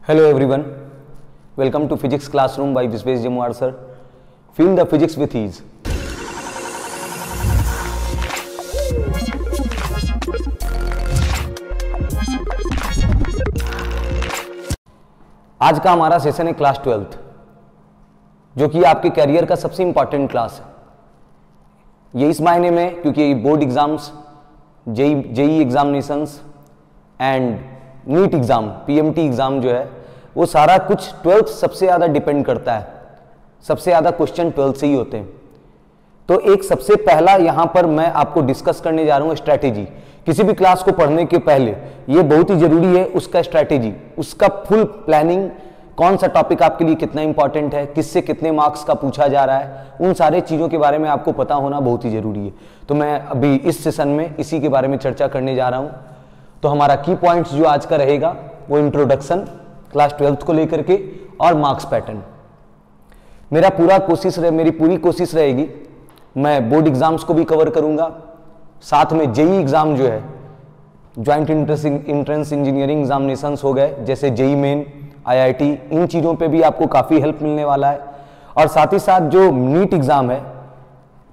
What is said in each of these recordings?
Hello everyone, welcome to Physics Classroom by Visvesh Jamwar sir. Feel the physics with ease. आज का हमारा session है class 12th, जो कि आपके करियर का सबसे इंपॉर्टेंट क्लास है। ये इस मायने में क्योंकि board exams, JEE examinations and NEET exam, PMT exam जो है वो सारा कुछ 12th सबसे ज़्यादा डिपेंड करता है। सबसे ज़्यादा क्वेश्चन 12th से ही होते हैं। तो एक सबसे पहला यहाँ पर मैं आपको डिस्कस करने जा रहा हूँ स्ट्रैटेजी। किसी भी क्लास को पढ़ने के पहले ये बहुत ही जरूरी है उसका स्ट्रैटेजी, उसका फुल प्लानिंग, कौन सा टॉपिक आपके लिए कितना इंपॉर्टेंट है, किससे कितने मार्क्स का पूछा जा रहा है, उन सारे चीज़ों के बारे में आपको पता होना बहुत ही जरूरी है। तो मैं अभी इस सेशन में इसी के बारे में चर्चा करने जा रहा हूँ। तो हमारा की पॉइंट्स जो आज का रहेगा वो इंट्रोडक्शन क्लास 12th को लेकर के और मार्क्स पैटर्न। मेरी पूरी कोशिश रहेगी मैं बोर्ड एग्जाम्स को भी कवर करूंगा, साथ में जेई एग्जाम जो है, ज्वाइंट एंट्रेंस इंजीनियरिंग एग्जामिनेशंस हो गए जैसे जेई मेन, आईआईटी, इन चीज़ों पे भी आपको काफ़ी हेल्प मिलने वाला है। और साथ ही साथ जो नीट एग्जाम है,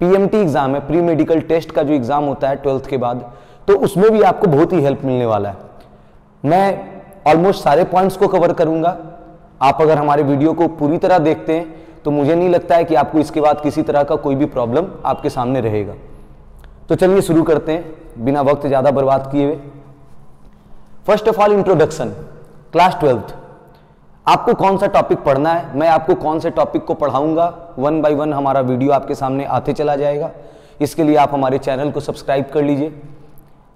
पीएमटी एग्जाम है, प्री मेडिकल टेस्ट का जो एग्जाम होता है 12th के बाद, तो उसमें भी आपको बहुत ही हेल्प मिलने वाला है। मैं ऑलमोस्ट सारे पॉइंट्स को कवर करूंगा। आप अगर हमारे वीडियो को पूरी तरह देखते हैं तो मुझे नहीं लगता है कि आपको इसके बाद किसी तरह का कोई भी प्रॉब्लम आपके सामने रहेगा। तो चलिए शुरू करते हैं बिना वक्त ज़्यादा बर्बाद किए हुए। First of all introduction, class 12th आपको कौन सा टॉपिक पढ़ना है, मैं आपको कौन से टॉपिक को पढ़ाऊंगा, 1 बाय 1 हमारा वीडियो आपके सामने आते चला जाएगा। इसके लिए आप हमारे चैनल को सब्सक्राइब कर लीजिए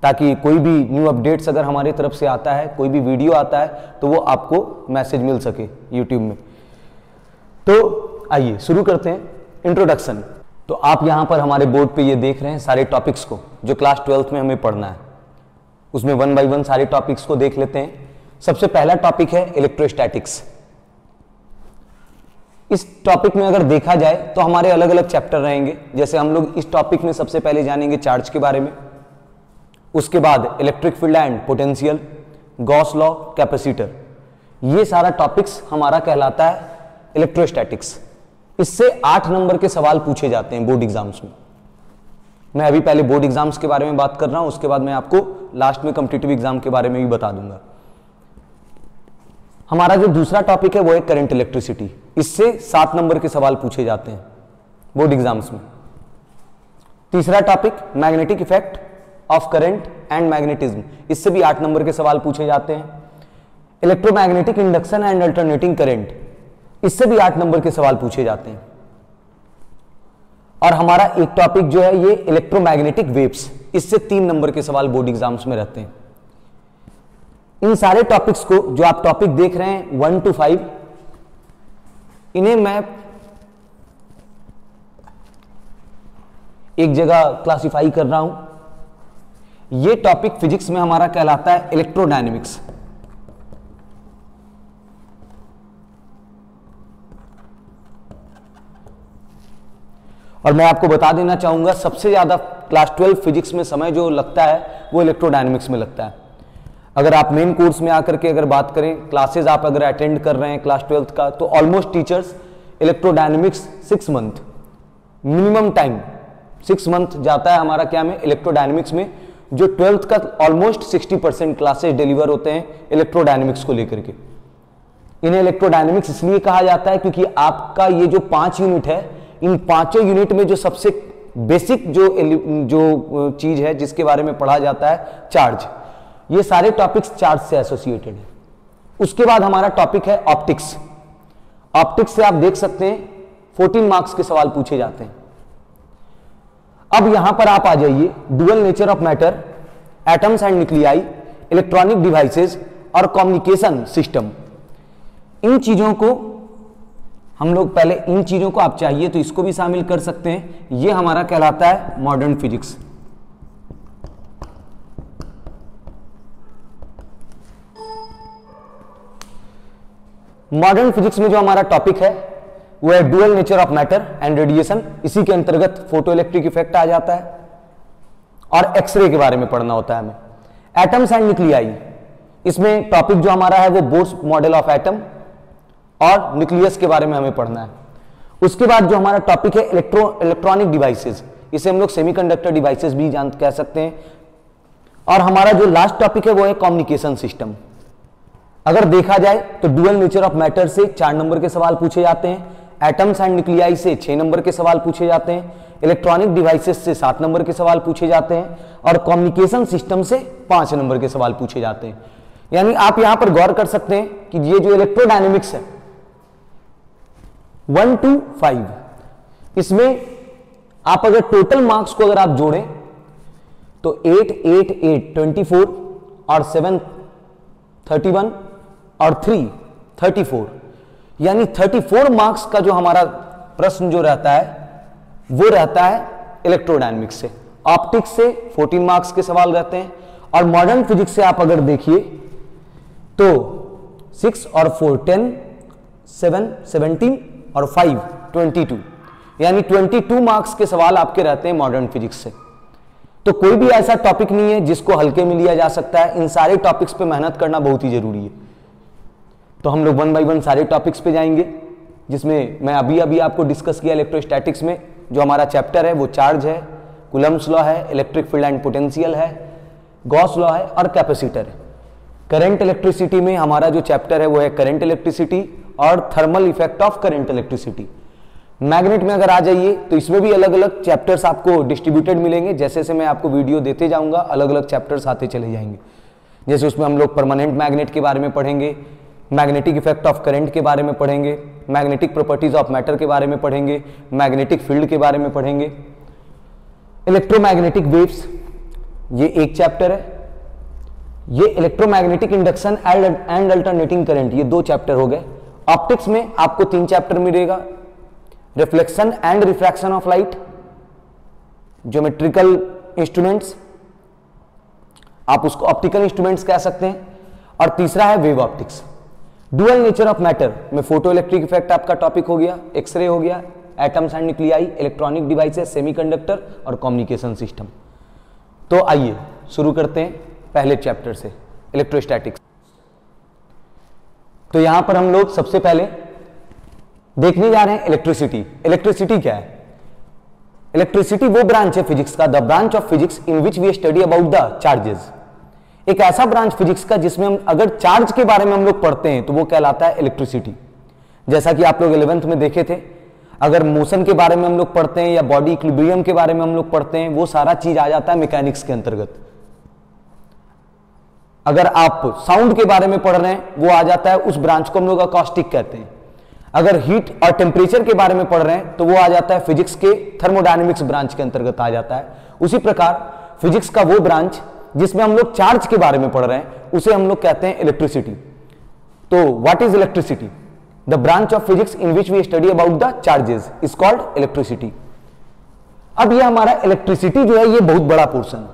ताकि कोई भी न्यू अपडेट्स अगर हमारे तरफ से आता है, कोई भी वीडियो आता है तो वो आपको मैसेज मिल सके यूट्यूब में। तो आइए शुरू करते हैं इंट्रोडक्शन। तो आप यहाँ पर हमारे बोर्ड पे ये देख रहे हैं सारे टॉपिक्स को जो क्लास 12th में हमें पढ़ना है। उसमें 1 बाय 1 सारे टॉपिक्स को देख लेते हैं। सबसे पहला टॉपिक है इलेक्ट्रोस्टैटिक्स। इस टॉपिक में अगर देखा जाए तो हमारे अलग अलग चैप्टर रहेंगे। जैसे हम लोग इस टॉपिक में सबसे पहले जानेंगे चार्ज के बारे में, उसके बाद electric field and potential, Gauss law, capacitor. ये सारा टॉपिक्स हमारा कहलाता है इलेक्ट्रोस्टैटिक्स। इससे 8 नंबर के सवाल पूछे जाते हैं बोर्ड एग्जाम्स में। मैं अभी पहले बोर्ड एग्जाम्स के बारे में बात कर रहा हूं, उसके बाद मैं आपको लास्ट में कॉम्पिटिटिव एग्जाम के बारे में भी बता दूंगा। हमारा जो दूसरा टॉपिक है वो है करंट इलेक्ट्रिसिटी। इससे 7 नंबर के सवाल पूछे जाते हैं बोर्ड एग्जाम्स में। तीसरा topic magnetic effect of current and magnetism. इससे भी 8 नंबर के सवाल पूछे जाते हैं। Electromagnetic induction and alternating current, इससे भी 8 नंबर के सवाल पूछे जाते हैं। और हमारा एक टॉपिक जो है ये इलेक्ट्रोमैग्नेटिक वेव्स, इससे 3 नंबर के सवाल बोर्ड एग्जाम्स में रहते हैं। इन सारे टॉपिक्स को जो आप टॉपिक देख रहे हैं 1 to 5, इन्हें मैं एक जगह क्लासिफाई कर रहा हूं। ये टॉपिक फिजिक्स में हमारा कहलाता है इलेक्ट्रोडायनेमिक्स। और मैं आपको बता देना चाहूंगा सबसे ज्यादा क्लास 12 फिजिक्स में समय जो लगता है वो इलेक्ट्रोडायनेमिक्स में लगता है। अगर आप मेन कोर्स में आकर के अगर बात करें, क्लासेस आप अगर अटेंड कर रहे हैं क्लास 12th का, तो almost teachers electrodynamics 6 month minimum time 6 month जाता है हमारा क्या में इलेक्ट्रोडायनेमिक्स में। जो 12th का ऑलमोस्ट 60% क्लासेस डिलीवर होते हैं इलेक्ट्रोडायनेमिक्स को लेकर के। इन्हें इलेक्ट्रोडायनेमिक्स इसलिए कहा जाता है क्योंकि आपका ये जो 5 यूनिट है, इन 5 यूनिट में जो सबसे बेसिक जो चीज है जिसके बारे में पढ़ा जाता है चार्ज, ये सारे टॉपिक्स चार्ज से एसोसिएटेड है। उसके बाद हमारा टॉपिक है ऑप्टिक्स। ऑप्टिक्स से आप देख सकते हैं 14 मार्क्स के सवाल पूछे जाते हैं। अब यहां पर आप आ जाइए, dual nature of matter, atoms and nuclei, electronic devices और कम्युनिकेशन सिस्टम। इन चीजों को हम लोग पहले, इन चीजों को आप चाहिए तो इसको भी शामिल कर सकते हैं। यह हमारा कहलाता है मॉडर्न फिजिक्स। मॉडर्न फिजिक्स में जो हमारा टॉपिक है वो है dual nature of matter and radiation. इसी के अंतर्गत फोटो इलेक्ट्रिक इफेक्ट आ जाता है और एक्सरे के बारे में पढ़ना होता है हमें। एटम्स एंड न्यूक्लियाई, इसमें टॉपिक जो हमारा है वो बोर्स मॉडल ऑफ एटम और न्यूक्लियस के बारे में हमें पढ़ना है। उसके बाद जो हमारा टॉपिक है इलेक्ट्रॉनिक डिवाइसेस, इसे हम लोग सेमीकंडक्टर डिवाइसेस भी कह सकते हैं। और हमारा जो लास्ट टॉपिक है वो है कम्युनिकेशन सिस्टम। अगर देखा जाए तो डुअल नेचर ऑफ मैटर से 4 नंबर के सवाल पूछे जाते हैं, एटम्स एंड न्यूक्लियाई से 6 नंबर के सवाल पूछे जाते हैं, इलेक्ट्रॉनिक डिवाइसेस से 7 नंबर के सवाल पूछे जाते हैं और कम्युनिकेशन सिस्टम से 5 नंबर के सवाल पूछे जाते हैं। यानी आप यहां पर गौर कर सकते हैं कि ये जो इलेक्ट्रोडायनेमिक्स है 1 to 5, इसमें आप अगर टोटल मार्क्स को अगर आप जोड़ें तो 8, 8, 8, 24 और 7, 31 और 3, 34, यानी 34 मार्क्स का जो हमारा प्रश्न जो रहता है वो रहता है इलेक्ट्रोडायनेमिक्स से। ऑप्टिक्स से 14 मार्क्स के सवाल रहते हैं और मॉडर्न फिजिक्स से आप अगर देखिए तो 6 और 4 10, 7 17 और 5 22, यानी 22 मार्क्स के सवाल आपके रहते हैं मॉडर्न फिजिक्स से। तो कोई भी ऐसा टॉपिक नहीं है जिसको हल्के में लिया जा सकता है, इन सारे टॉपिक्स पे मेहनत करना बहुत ही जरूरी है। तो हम लोग 1 by 1 सारे टॉपिक्स पे जाएंगे, जिसमें मैं अभी आपको डिस्कस किया इलेक्ट्रोस्टैटिक्स में जो हमारा चैप्टर है वो चार्ज है, कूलम्ब्स लॉ है, इलेक्ट्रिक फील्ड एंड पोटेंशियल है, गॉस लॉ है और कैपेसिटर है। करंट इलेक्ट्रिसिटी में हमारा जो चैप्टर है वो है करंट इलेक्ट्रिसिटी और thermal effect of current electricity. Magnet में अगर आ जाइए तो इसमें भी अलग अलग चैप्टर्स आपको डिस्ट्रीब्यूटेड मिलेंगे। जैसे जैसे मैं आपको वीडियो देते जाऊंगा अलग अलग चैप्टर्स आते चले जाएंगे। जैसे उसमें हम लोग परमानेंट मैग्नेट के बारे में पढ़ेंगे, मैग्नेटिक इफेक्ट ऑफ करंट के बारे में पढ़ेंगे, मैग्नेटिक प्रॉपर्टीज ऑफ मैटर के बारे में पढ़ेंगे, मैग्नेटिक फील्ड के बारे में पढ़ेंगे, इलेक्ट्रोमैग्नेटिक वेव्स ये एक चैप्टर है, ये electromagnetic induction and alternating current ये 2 चैप्टर हो गए। ऑप्टिक्स में आपको 3 चैप्टर मिलेगा, reflection and refraction of light, geometrical instruments, आप उसको ऑप्टिकल इंस्ट्रूमेंट्स कह सकते हैं, और तीसरा है wave optics. Dual nature of matter में फोटो इलेक्ट्रिक इफेक्ट आपका टॉपिक हो गया, एक्सरे हो गया, atoms and nuclei, electronic devices, semiconductor और कम्युनिकेशन सिस्टम। तो आइए शुरू करते हैं पहले चैप्टर से, इलेक्ट्रोस्टैटिक्स। तो यहां पर हम लोग सबसे पहले देखने जा रहे हैं इलेक्ट्रिसिटी। इलेक्ट्रिसिटी क्या है? इलेक्ट्रिसिटी वो ब्रांच है फिजिक्स का, the branch of physics in which we study about the charges. एक ऐसा ब्रांच फिजिक्स का जिसमें हम अगर चार्ज के बारे में हम लोग पढ़ते हैं तो वो कहलाता है इलेक्ट्रिसिटी। जैसा कि आप लोग 11th में देखे थे, अगर मोशन के बारे में हम लोग पढ़ते हैं या बॉडी इक्विलिब्रियम के बारे में हम लोग पढ़ते हैं, वो सारा चीज आ जाता है मैकेनिक्स के अंतर्गत। अगर आप साउंड के बारे में पढ़ रहे हैं वो आ जाता है, उस ब्रांच को हम लोग अकॉस्टिक कहते हैं। अगर हीट और टेम्परेचर के बारे में पढ़ रहे हैं तो वो आ जाता है फिजिक्स के थर्मोडायनेमिक्स ब्रांच के अंतर्गत आ जाता है। उसी प्रकार फिजिक्स का वो ब्रांच जिसमें हम लोग चार्ज के बारे में पढ़ रहे हैं उसे हम लोग कहते हैं इलेक्ट्रिसिटी। तो what is electricity? The branch of physics in which we study about the charges is called electricity. अब ये हमारा इलेक्ट्रिसिटी जो है ये बहुत बड़ा पोर्शन,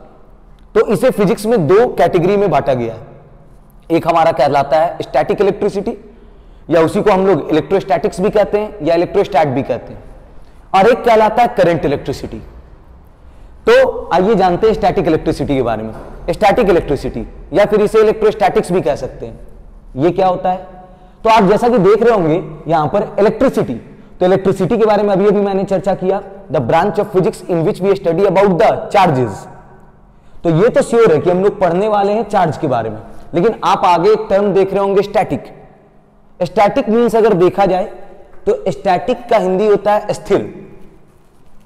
तो इसे फिजिक्स में 2 कैटेगरी में बांटा गया है। एक हमारा कहलाता है स्टैटिक इलेक्ट्रिसिटी, या उसी को हम लोग इलेक्ट्रोस्टैटिक्स भी कहते हैं या इलेक्ट्रोस्टैट भी कहते हैं, और एक कहलाता है करंट इलेक्ट्रिसिटी। तो आइए जानते हैं स्टैटिक इलेक्ट्रिसिटी के बारे में। स्टैटिक इलेक्ट्रिसिटी या फिर इसे इलेक्ट्रोस्टैटिक्स भी कह सकते हैं, ये क्या होता है? तो आप जैसा कि देख रहे होंगे यहां पर इलेक्ट्रिसिटी, तो इलेक्ट्रिसिटी के बारे में अभी मैंने चर्चा किया, the branch of physics in which we study about the charges. तो ये तो श्योर है कि हम लोग पढ़ने वाले हैं चार्ज के बारे में, लेकिन आप आगे एक टर्म देख रहे होंगे स्टैटिक। स्टैटिक मीन्स अगर देखा जाए तो स्टैटिक का हिंदी होता है स्थिर।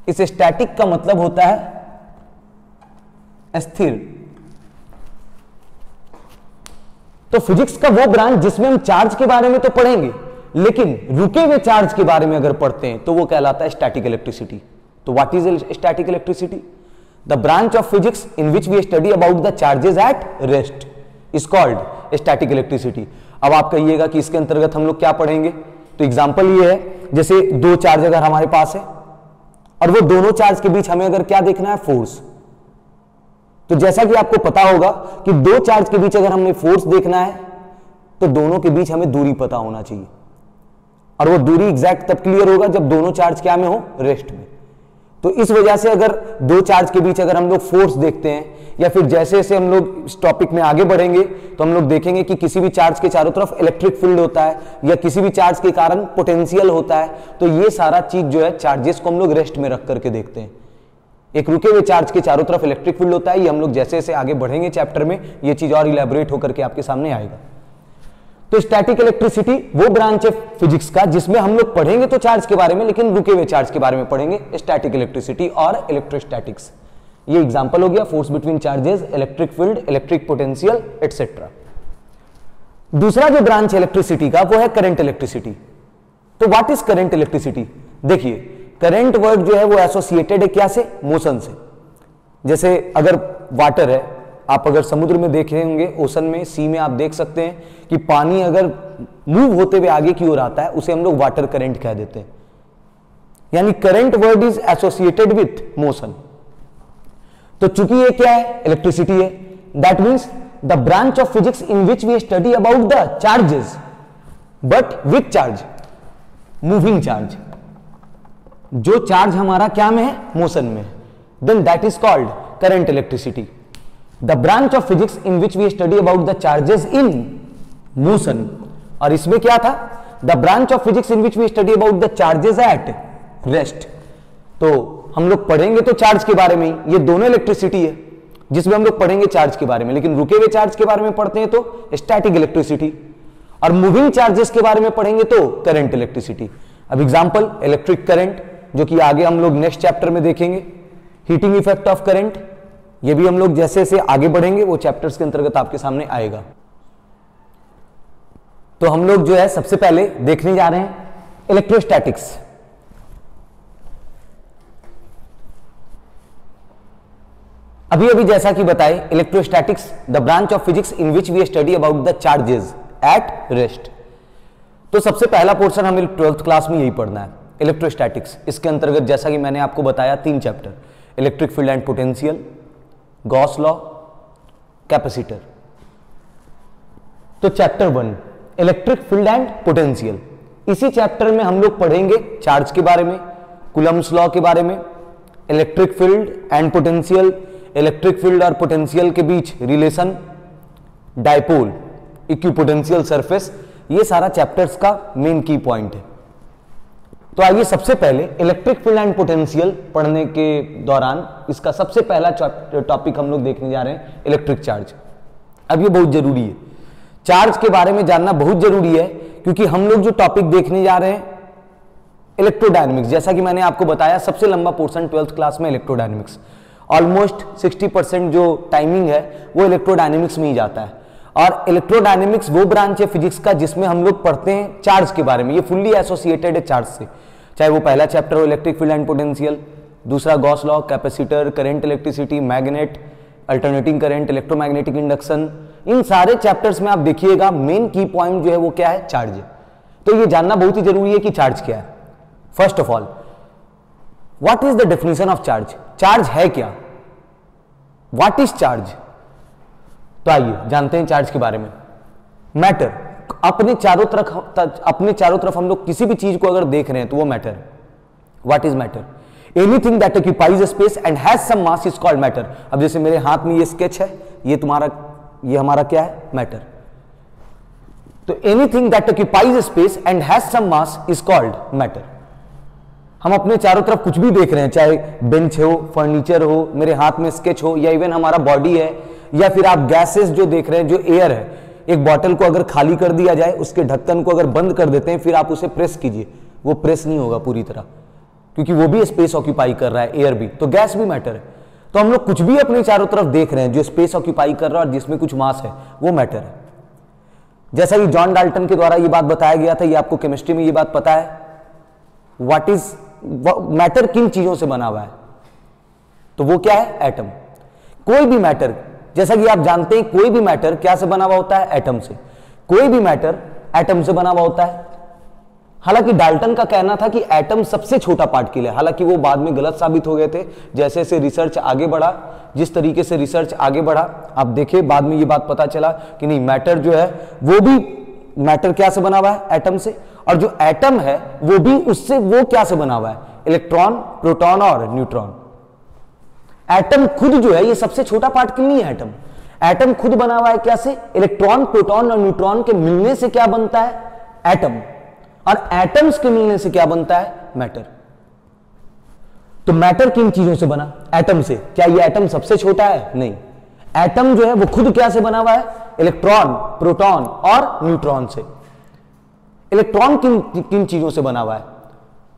इस स्टैटिक का मतलब होता है स्थिर। तो फिजिक्स का वो ब्रांच जिसमें हम चार्ज के बारे में तो पढ़ेंगे, लेकिन रुके हुए चार्ज के बारे में अगर पढ़ते हैं तो वो कहलाता है स्टैटिक इलेक्ट्रिसिटी। तो what is static electricity? The branch of physics in which we study about the charges at rest is called static electricity. अब आप कहिएगा कि इसके अंतर्गत हम लोग क्या पढ़ेंगे? तो एग्जांपल ये है, जैसे 2 चार्ज अगर हमारे पास है और वो दोनों चार्ज के बीच हमें अगर क्या देखना है? फोर्स। तो जैसा कि आपको पता होगा कि 2 चार्ज के बीच अगर हमें फोर्स देखना है तो दोनों के बीच हमें दूरी पता होना चाहिए, और वो दूरी एग्जैक्ट तब क्लियर होगा जब दोनों चार्ज क्या में हो? रेस्ट में। तो इस वजह से अगर दो चार्ज के बीच अगर हम लोग फोर्स देखते हैं, या फिर जैसे जैसे हम लोग इस टॉपिक में आगे बढ़ेंगे तो हम लोग देखेंगे कि किसी भी चार्ज के चारों तरफ इलेक्ट्रिक फील्ड होता है या किसी भी चार्ज के कारण पोटेंशियल होता है। तो ये सारा चीज जो है चार्जेस को हम लोग रेस्ट में रख करके देखते हैं। एक रुके हुए चार्ज के चारों तरफ इलेक्ट्रिक फील्ड होता है, ये हम लोग जैसे जैसे आगे बढ़ेंगे चैप्टर में ये चीज और इलेबोरेट होकर के आपके सामने आएगा। तो स्टैटिक इलेक्ट्रिसिटी वो ब्रांच है फिजिक्स का जिसमें हम लोग पढ़ेंगे तो चार्ज के बारे में, लेकिन रुके हुए चार्ज के बारे में पढ़ेंगे, स्टैटिक इलेक्ट्रिसिटी और इलेक्ट्रोस्टैटिक्स। ये एग्जांपल हो गया force between charges, electric field, electric potential etcetera. दूसरा जो ब्रांच है इलेक्ट्रिसिटी का वो है करंट इलेक्ट्रिसिटी। तो व्हाट इज करंट इलेक्ट्रिसिटी? देखिए करंट वर्ड जो है वो एसोसिएटेड है क्या से? मोशन से। जैसे अगर वाटर है, आप अगर समुद्र में देखे होंगे, ओशन में, सी में आप देख सकते हैं कि पानी अगर मूव होते हुए आगे की ओर आता है उसे हम लोग वाटर करंट कह देते हैं। यानी current word is associated with motion. तो चूंकि ये क्या है? इलेक्ट्रिसिटी है, that means the branch of physics in which we study about the charges but with charge, moving charge. जो चार्ज हमारा क्या में है? मोशन में, then that is called current electricity. The branch of physics in which we study about the charges in motion. और इसमें क्या था? The branch of physics in which we study about the charges at rest. तो हम लोग पढ़ेंगे तो charge के बारे में ही, ये दोनों इलेक्ट्रिसिटी है जिसमें हम लोग पढ़ेंगे चार्ज के बारे में, लेकिन रुके हुए चार्ज के बारे में पढ़ते हैं तो स्टैटिक इलेक्ट्रिसिटी, और मूविंग चार्जेस के बारे में पढ़ेंगे तो करंट इलेक्ट्रिसिटी। अब एग्जांपल इलेक्ट्रिक करंट, जो कि आगे हम लोग नेक्स्ट चैप्टर में देखेंगे। हीटिंग इफेक्ट ऑफ करंट, ये भी हम लोग जैसे जैसे आगे बढ़ेंगे वो चैप्टर्स के अंतर्गत आपके सामने आएगा। तो हम लोग जो है सबसे पहले देखने जा रहे हैं इलेक्ट्रोस्टैटिक्स। अभी अभी जैसा कि बताए electrostatics the branch of physics in which we study about the charges at rest. तो सबसे पहला पोर्शन हमें 12th क्लास में यही पढ़ना है, इलेक्ट्रोस्टैटिक्स। इसके अंतर्गत जैसा कि मैंने आपको बताया 3 chapter, electric field and potential, Gauss law, capacitor. तो chapter 1 electric field and potential, इसी चैप्टर में हम लोग पढ़ेंगे चार्ज के बारे में, कूलम्ब्स लॉ के बारे में, electric field and potential, electric field और पोटेंशियल के बीच रिलेशन, डायपोल, इक्विपोटेंशियल सरफेस, ये सारा चैप्टर्स का मेन की पॉइंट है। तो आइए सबसे पहले इलेक्ट्रिक फील्ड एंड पोटेंशियल पढ़ने के दौरान इसका सबसे पहला टॉपिक हम लोग देखने जा रहे हैं इलेक्ट्रिक चार्ज। अब ये बहुत जरूरी है, चार्ज के बारे में जानना बहुत जरूरी है, क्योंकि हम लोग जो टॉपिक देखने जा रहे हैं इलेक्ट्रोडायनेमिक्स, जैसा कि मैंने आपको बताया सबसे लंबा पोर्शन 12th क्लास में इलेक्ट्रोडायनेमिक्स, ऑलमोस्ट 60% जो टाइमिंग है वो इलेक्ट्रोडायनेमिक्स में ही जाता है। और इलेक्ट्रोडायनेमिक्स वो ब्रांच है फिजिक्स का जिसमें हम लोग पढ़ते हैं चार्ज के बारे में, ये फुल्ली एसोसिएटेड है चार्ज से, चाहे वो पहला चैप्टर हो इलेक्ट्रिक फील्ड एंड पोटेंशियल, दूसरा Gauss law, capacitor, current electricity, magnet, alternating current, electromagnetic induction, इन सारे चैप्टर्स में आप देखिएगा मेन की पॉइंट जो है वो क्या है? चार्ज है। तो ये जानना बहुत ही जरूरी है कि चार्ज क्या है। First of all what is the definition of charge? Charge है क्या? What is charge? तो आइए जानते हैं चार्ज के बारे में। मैटर, अपने चारों तरफ हम लोग किसी भी चीज को अगर देख रहे हैं तो वो मैटर है। What is matter? Anything that occupies space and has some mass is called matter. अब जैसे मेरे हाथ में ये स्केच है, ये हमारा क्या है? मैटर। तो anything that occupies space and has some mass is called matter. हम अपने चारों तरफ कुछ भी देख रहे हैं, चाहे बेंच हो, फर्नीचर हो, मेरे हाथ में स्केच हो, या इवन हमारा बॉडी है, या फिर आप गैसेस जो देख रहे हैं, जो एयर है, एक बॉटल को अगर खाली कर दिया जाए, उसके ढक्कन को अगर बंद कर देते हैं, फिर आप उसे प्रेस कीजिए, वो प्रेस नहीं होगा पूरी तरह, क्योंकि वो भी स्पेस ऑक्यूपाई कर रहा है, एयर भी। तो गैस भी मैटर है। तो हम लोग कुछ भी अपने चारों तरफ देख रहे हैं जो स्पेस ऑक्यूपाई कर रहा है और जिसमें कुछ मास है, वो मैटर है। जैसा कि जॉन डाल्टन के द्वारा ये बात बताया गया था, ये आपको केमिस्ट्री में ये बात पता है, व्हाट इज मैटर किन चीजों से बना हुआ है? तो वो क्या है? एटम। कोई भी मैटर, जैसा कि आप जानते हैं कोई भी मैटर क्या से बना हुआ होता है? एटम से। कोई भी मैटर एटम से बना हुआ होता है। हालांकि डाल्टन का कहना था कि एटम सबसे छोटा पार्टिकल है, हालांकि वो बाद में गलत साबित हो गए थे। जैसे जैसे रिसर्च आगे बढ़ा, जिस तरीके से रिसर्च आगे बढ़ा, आप देखिए बाद में ये बात पता चला कि नहीं, मैटर जो है वो भी, मैटर क्या से बना हुआ है? एटम से। और जो एटम है वो भी उससे, वो क्या से बना हुआ है? इलेक्ट्रॉन, प्रोटॉन और न्यूट्रॉन। एटम खुद जो है ये सबसे छोटा पार्टिकल नहीं है। एटम खुद बना हुआ है क्या से? इलेक्ट्रॉन, प्रोटॉन और न्यूट्रॉन के मिलने से क्या बनता है? एटम। और एटम्स के मिलने से क्या बनता है? मैटर। तो मैटर किन चीजों से बना? एटम से। क्या ये एटम सबसे छोटा है? नहीं। एटम जो है वो खुद क्या से बना हुआ है? इलेक्ट्रॉन, प्रोटॉन और न्यूट्रॉन से। इलेक्ट्रॉन किन चीजों से बना हुआ है?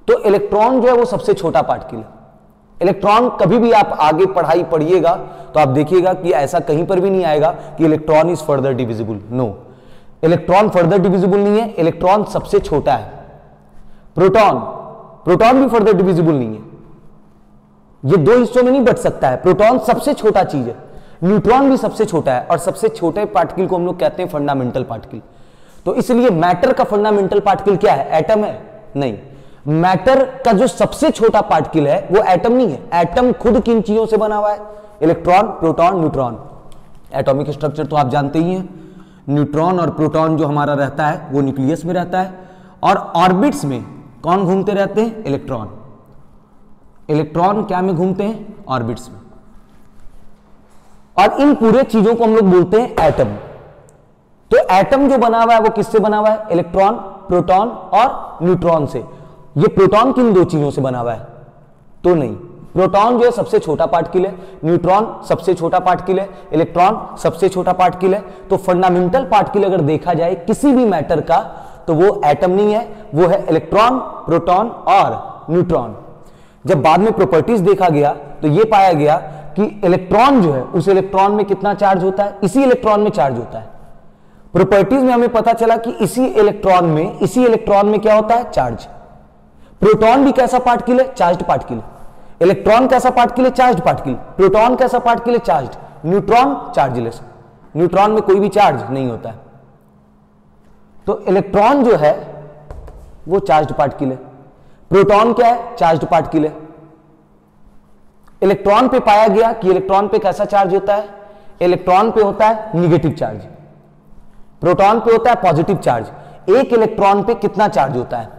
तो इलेक्ट्रॉन जो है वो सबसे छोटा पार्टिकल है। इलेक्ट्रॉन कभी भी आप आगे पढ़ाई पढ़िएगा तो आप देखिएगा कि ऐसा कहीं पर भी नहीं आएगा कि electron is further divisible. No, electron further divisible नहीं है, इलेक्ट्रॉन सबसे छोटा है। प्रोटॉन भी फर्दर डिविजिबल नहीं है, ये दो हिस्सों में नहीं बट सकता है। प्रोटॉन सबसे छोटा चीज है, न्यूट्रॉन भी सबसे छोटा है, और सबसे छोटे पार्टिकल को हम लोग कहते हैं फंडामेंटल पार्टिकल। तो इसलिए मैटर का फंडामेंटल पार्टिकल क्या है? एटम है? नहीं। मैटर का जो सबसे छोटा पार्टिकल है वो एटम नहीं है। एटम खुद किन चीजों से बना हुआ है? Electron, proton, neutron. Atomic structure तो आप जानते ही हैं। न्यूट्रॉन और प्रोटॉन जो हमारा रहता है वो न्यूक्लियस में रहता है, और ऑर्बिट्स में कौन घूमते रहते हैं? इलेक्ट्रॉन। इलेक्ट्रॉन क्या में घूमते हैं? ऑर्बिट्स में। और इन पूरे चीजों को हम लोग बोलते हैं एटम। तो एटम जो बना हुआ है वो किससे बना हुआ है? इलेक्ट्रॉन, प्रोटॉन और न्यूट्रॉन से। ये प्रोटॉन किन दो चीजों से बना हुआ है? तो नहीं, प्रोटॉन जो है सबसे छोटा पार्टिकल है, न्यूट्रॉन सबसे छोटा पार्टिकल है, इलेक्ट्रॉन सबसे छोटा पार्टिकल है। तो फंडामेंटल पार्टिकल अगर देखा जाए किसी भी मैटर का तो वो एटम नहीं है, वो है इलेक्ट्रॉन, प्रोटॉन और न्यूट्रॉन। जब बाद में प्रॉपर्टीज देखा गया तो ये पाया गया कि इलेक्ट्रॉन जो है उस इलेक्ट्रॉन में कितना चार्ज होता है? इसी इलेक्ट्रॉन में चार्ज होता है। प्रॉपर्टीज में हमें पता चला कि इसी इलेक्ट्रॉन में क्या होता है? चार्ज। प्रोटॉन भी कैसा पार्टिकल है? Charged particle. इलेक्ट्रॉन कैसा पार्टिकल है? Charged particle. प्रोटॉन कैसा पार्टिकल है? चार्ज्ड। Neutron chargeless. न्यूट्रॉन में कोई भी चार्ज नहीं होता है। तो इलेक्ट्रॉन जो है वो चार्ज्ड पार्टिकल है, प्रोटॉन क्या है? चार्ज्ड पार्टिकल है। इलेक्ट्रॉन पे पाया गया कि इलेक्ट्रॉन पे कैसा चार्ज होता है? इलेक्ट्रॉन पे होता है निगेटिव चार्ज, प्रोटॉन पे होता है पॉजिटिव चार्ज। एक इलेक्ट्रॉन पे कितना चार्ज होता है?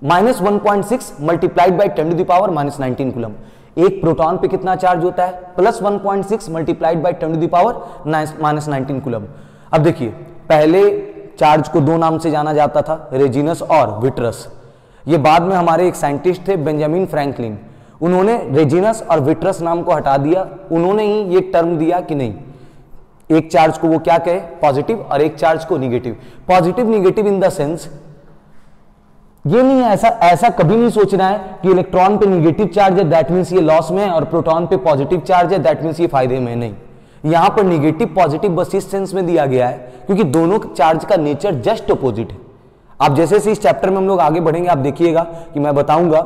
-1.6 मल्टीप्लाइड बाई 10⁻⁻19 कूलम। एक प्रोटॉन पे कितना चार्ज होता है? +1.6 मल्टीप्लाइड बाई 10⁻⁻19 कूलम। अब देखिए, पहले चार्ज को दो नाम से जाना जाता था, रेजिनस और विट्रस। ये बाद में हमारे एक साइंटिस्ट थे बेंजामिन फ्रैंकलिन, उन्होंने रेजिनस और विट्रस नाम को हटा दिया। उन्होंने ही ये टर्म दिया कि नहीं, एक चार्ज को वो क्या कहे? पॉजिटिव, और एक चार्ज को negative. Positive negative in the sense ये नहीं है, ऐसा कभी नहीं सोचना है कि इलेक्ट्रॉन पे निगेटिव चार्ज है दैट मींस ये लॉस में है, और प्रोटॉन पे पॉजिटिव चार्ज है दैट मींस ये फायदे में। नहीं, यहां पर निगेटिव पॉजिटिव बस इस सेंस में दिया गया है क्योंकि दोनों चार्ज का नेचर जस्ट अपोजिट है। आप जैसे इस चैप्टर में हम लोग आगे बढ़ेंगे आप देखिएगा कि मैं बताऊंगा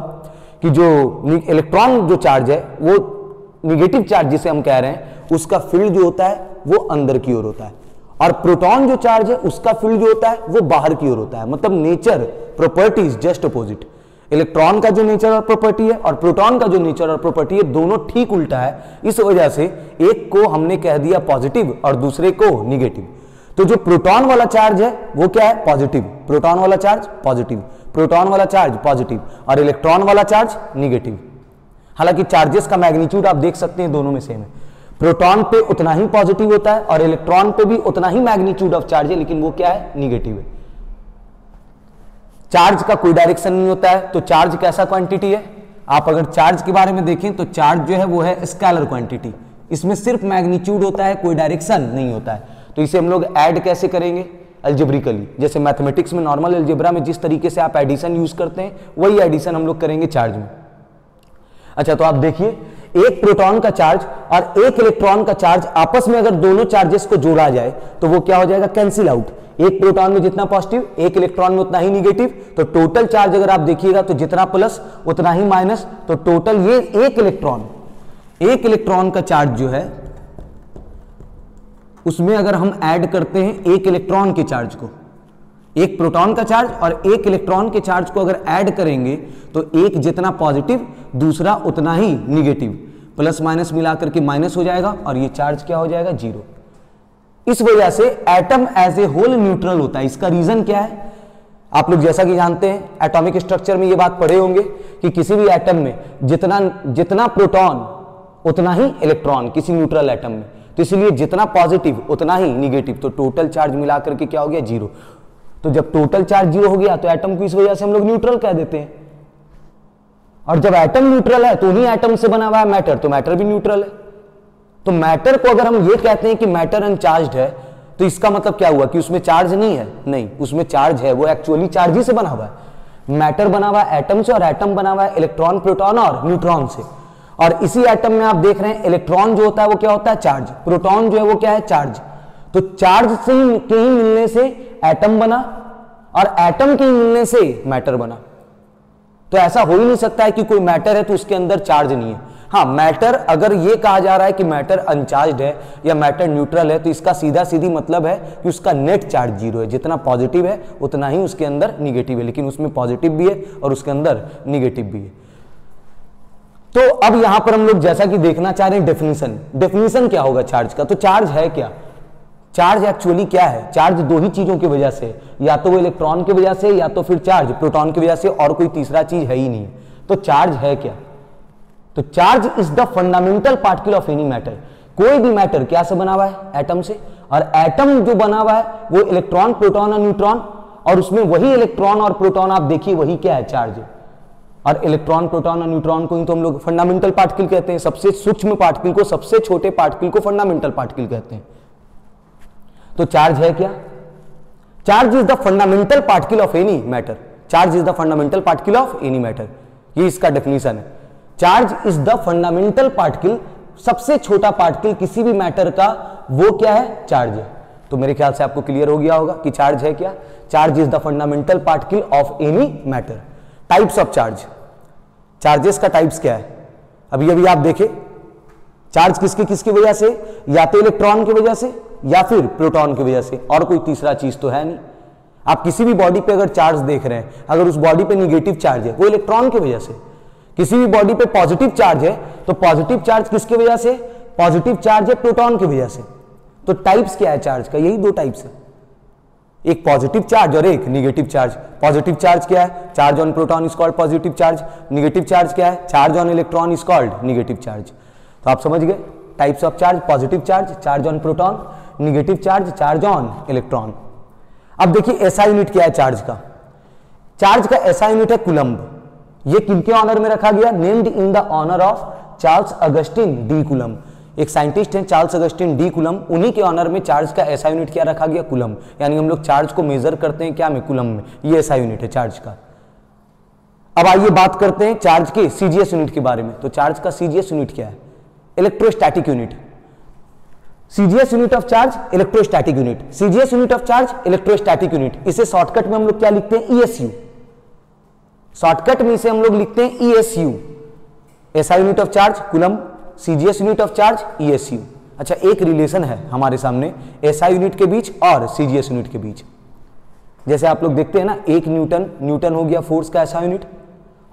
कि जो इलेक्ट्रॉन जो चार्ज है वो निगेटिव चार्ज जिसे हम कह रहे हैं उसका फील्ड जो होता है वो अंदर की ओर होता है, और प्रोटॉन जो चार्ज है उसका फील्ड जो होता है वो बाहर की ओर होता है। मतलब nature properties just opposite. Electron का जो नेचर और प्रॉपर्टी है और प्रोटॉन का जो नेचर और प्रॉपर्टी है दोनों ठीक उल्टा है। इस वजह से एक को हमने कह दिया पॉजिटिव और दूसरे को निगेटिव। तो जो प्रोटॉन वाला चार्ज है वो क्या है? पॉजिटिव। प्रोटॉन वाला चार्ज पॉजिटिव, प्रोटॉन वाला चार्ज पॉजिटिव, और इलेक्ट्रॉन वाला चार्ज निगेटिव। हालांकि चार्जेस का मैग्नीट्यूड आप देख सकते हैं दोनों में सेम है। प्रोटॉन पे उतना ही पॉजिटिव होता है और इलेक्ट्रॉन पे भी उतना ही मैग्नीट्यूड ऑफ चार्ज है, लेकिन वो क्या है? निगेटिव है। चार्ज का कोई डायरेक्शन नहीं होता है, तो चार्ज कैसा क्वांटिटी है? आप अगर चार्ज के बारे में देखें तो चार्ज जो है वो है स्केलर क्वांटिटी। इसमें सिर्फ मैग्नीट्यूड होता है, कोई डायरेक्शन नहीं होता है। तो इसे हम लोग ऐड कैसे करेंगे? अलजेब्रिकली। जैसे मैथमेटिक्स में नॉर्मल अलजेब्रा में जिस तरीके से आप एडिशन यूज करते हैं वही एडिशन हम लोग करेंगे चार्ज में। अच्छा, तो आप देखिए, एक प्रोटॉन का चार्ज और एक इलेक्ट्रॉन का चार्ज आपस में अगर दोनों चार्जेस को जोड़ा जाए तो वो क्या हो जाएगा? Cancel out. एक प्रोटॉन में जितना पॉजिटिव एक इलेक्ट्रॉन में उतना ही निगेटिव, तो टोटल चार्ज अगर आप देखिएगा तो जितना प्लस उतना ही माइनस, तो टोटल ये एक इलेक्ट्रॉन का चार्ज जो है उसमें अगर हम ऐड करते हैं एक इलेक्ट्रॉन के चार्ज को, एक प्रोटॉन का चार्ज और एक इलेक्ट्रॉन के चार्ज को अगर ऐड करेंगे तो एक जितना पॉजिटिव दूसरा उतना ही निगेटिव, प्लस माइनस मिलाकर के माइनस हो जाएगा और ये चार्ज क्या हो जाएगा? जीरो। इस वजह से atom as a whole neutral होता है। इसका रीजन क्या है? आप लोग जैसा कि जानते हैं एटॉमिक स्ट्रक्चर में ये बात पढ़े होंगे कि किसी भी एटम में जितना प्रोटॉन उतना ही इलेक्ट्रॉन किसी न्यूट्रल एटम में, तो इसलिए जितना पॉजिटिव उतना ही निगेटिव, तो टोटल चार्ज मिलाकर के क्या हो गया, जीरो। तो जब टोटल चार्ज जीरो हो गया तो एटम को इस वजह से हम लोग न्यूट्रल कह देते हैं। और जब एटम न्यूट्रल है तो उन्हीं एटम से बना हुआ है मैटर, तो मैटर भी न्यूट्रल है। तो मैटर को अगर हम ये कहते हैं कि मैटर अनचार्ज्ड है, तो इसका मतलब क्या हुआ कि उसमें चार्ज नहीं है? नहीं, उसमें चार्ज है, वो एक्चुअली चार्ज ही से बना हुआ है। मैटर बना हुआ है एटम से, और एटम बना हुआ है इलेक्ट्रॉन, प्रोटॉन और न्यूट्रॉन से। और इसी एटम में आप देख रहे हैं इलेक्ट्रॉन जो होता है वो क्या होता है, चार्ज। प्रोटॉन जो है वो क्या है, चार्ज। तो चार्ज से के ही मिलने से एटम बना, और एटम के ही मिलने से मैटर बना। तो ऐसा हो ही नहीं सकता है कि कोई मैटर है तो उसके अंदर चार्ज नहीं है। हाँ, मैटर, अगर ये कहा जा रहा है कि मैटर अनचार्ज्ड है या मैटर न्यूट्रल है, तो इसका सीधा सीधी मतलब है कि उसका नेट चार्ज जीरो है। जितना पॉजिटिव है उतना ही उसके अंदर निगेटिव है, लेकिन उसमें पॉजिटिव भी है और उसके अंदर निगेटिव भी है। तो अब यहां पर हम लोग जैसा कि देखना चाह रहे हैं डेफिनेशन क्या होगा चार्ज का। तो चार्ज है क्या? चार्ज एक्चुअली क्या है? चार्ज दो ही चीजों की वजह से, या तो वो इलेक्ट्रॉन की वजह से, या तो फिर चार्ज प्रोटॉन की वजह से, और कोई तीसरा चीज है ही नहीं। तो चार्ज है क्या? तो charge is the fundamental particle of any matter. कोई भी मैटर क्या से बना हुआ है? एटम से। और एटम जो बना हुआ है वो इलेक्ट्रॉन, प्रोटॉन और न्यूट्रॉन, और उसमें वही इलेक्ट्रॉन और प्रोटॉन आप देखिए वही क्या है, चार्ज। और इलेक्ट्रॉन, प्रोटॉन और न्यूट्रॉन को ही तो हम लोग फंडामेंटल पार्टिकल कहते हैं। सबसे सूक्ष्म पार्टिकल को, सबसे छोटे पार्टिकल को फंडामेंटल पार्टिकल कहते हैं। तो चार्ज है क्या? Charge is the fundamental particle of any matter. Charge is the fundamental particle of any matter, ये इसका डेफिनेशन है। Charge is the fundamental particle, सबसे छोटा पार्टिकल किसी भी मैटर का, वो क्या है? चार्ज है। तो मेरे ख्याल से आपको क्लियर हो गया होगा कि चार्ज है क्या। Charge is the fundamental particle of any matter. Types of charge, charges का टाइप्स क्या है? अभी आप देखें, चार्ज किसकी किसकी वजह से? या तो इलेक्ट्रॉन की वजह से, या फिर प्रोटॉन की वजह से, और कोई तीसरा चीज तो है नहीं। आप किसी भी बॉडी पे अगर चार्ज देख रहे हैं, अगर उस बॉडी पे निगेटिव चार्ज है वो इलेक्ट्रॉन की वजह से। किसी भी बॉडी पे पॉजिटिव चार्ज है तो पॉजिटिव चार्ज किसकी वजह से? पॉजिटिव चार्ज है प्रोटॉन की वजह से। तो टाइप्स क्या है चार्ज का? यही दो टाइप्स है, एक पॉजिटिव चार्ज और एक निगेटिव चार्ज। पॉजिटिव चार्ज क्या है? Charge on proton is called positive charge. Negative charge क्या है? Charge on electron is called negative charge. तो आप समझ गए types of charge, positive charge, charge on proton, negative charge, charge on electron. अब देखिए ऐसा यूनिट क्या है चार्ज का? चार्ज का ऐसा यूनिट है कूलम्ब। ये किनके ऑनर में रखा गया? Named in the honour of Charles Augustin de Coulomb. एक साइंटिस्ट हैं चार्ल्स अगस्टिन डी कूलम्ब, उन्हीं के ऑनर में चार्ज का ऐसा यूनिट क्या रखा गया? कूलम्ब। यानी हम लोग चार्ज को मेजर करते हैं क्या में? कूलम्ब में। ये ऐसा यूनिट है चार्ज का। अब आइए बात करते हैं चार्ज के सीजीएस यूनिट के बारे में। तो चार्ज का सीजीएस यूनिट क्या है? Electrostatic unit. CGS unit of charge electrostatic unit. CGS unit of charge electrostatic unit. इसे शॉर्टकट में हम लोग क्या लिखते हैं? ईएसयू। शॉर्टकट में इसे हम लोग लिखते हैं ईएसयू। ऐसा unit of charge coulomb, CGS unit of charge ईएसयू। अच्छा, एक रिलेशन है हमारे सामने एसआई यूनिट के बीच और सीजीएस यूनिट के बीच। जैसे आप लोग देखते हैं ना, एक न्यूटन हो गया फोर्स का ऐसा यूनिट,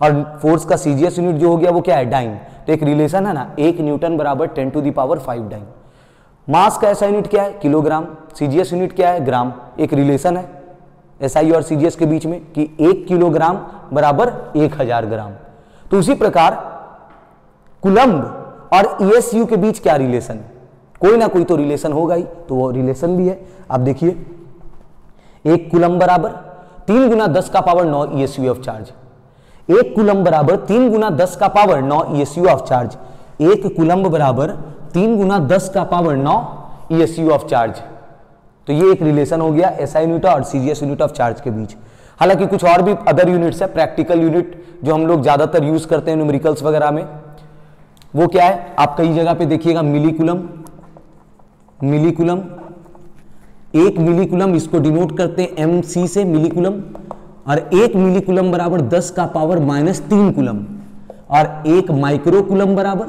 और फोर्स का सीजीएस यूनिट जो हो गया वो क्या है? डाइन। तो एक रिलेशन है ना, 1 न्यूटन बराबर 10⁵ डाइन। मास का ऐसा यूनिट क्या है? किलोग्राम। सीजीएस यूनिट क्या है? ग्राम। एक रिलेशन है एसआई और सीजीएस के बीच में कि 1 किलोग्राम बराबर 1000 ग्राम। तो उसी प्रकार कूलम्ब और ईएसयू के बीच क्या रिलेशन है? कोई ना कोई तो रिलेशन होगा ही, तो वो रिलेशन भी है। आप देखिए, 1 कूलम्ब बराबर 3 × 10⁹ ईएसयू ऑफ चार्ज। 1 कूलम्ब बराबर 3 × 10⁹ ईएसयू ऑफ चार्ज। 1 कूलम्ब बराबर 3 × 10⁹ ईएसयू ऑफ चार्ज। तो ये एक रिलेशन हो गया एसआई यूनिट और सीजीएस यूनिट ऑफ चार्ज के बीच। हालांकि कुछ और भी अदर यूनिट्स है, प्रैक्टिकल यूनिट जो हम लोग ज्यादातर यूज करते हैं न्यूमेरिकल्स वगैरह में, वो क्या है? आप कई जगह पे देखिएगा मिलीकूलम। 1 मिलीकूलम इसको डिनोट करते हैं एमसी से, मिलीकूलम। और 1 मिलीकूलम बराबर 10⁻³ कूलम। और 1 माइक्रोकूलम बराबर,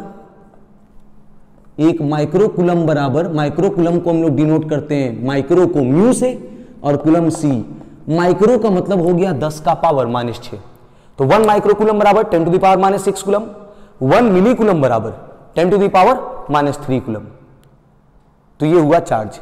1 माइक्रोकूलम बराबर, माइक्रोकूलम को हम लोग डिनोट करते हैं माइक्रो को म्यू से और कूलम सी। माइक्रो का मतलब हो गया 10⁻⁻⁶। तो 1 माइक्रोकूलम बराबर 10⁻⁻⁶ कूलम। 1 मिलीकूलम बराबर 10⁻⁻³ कूलम। तो ये हुआ चार्ज।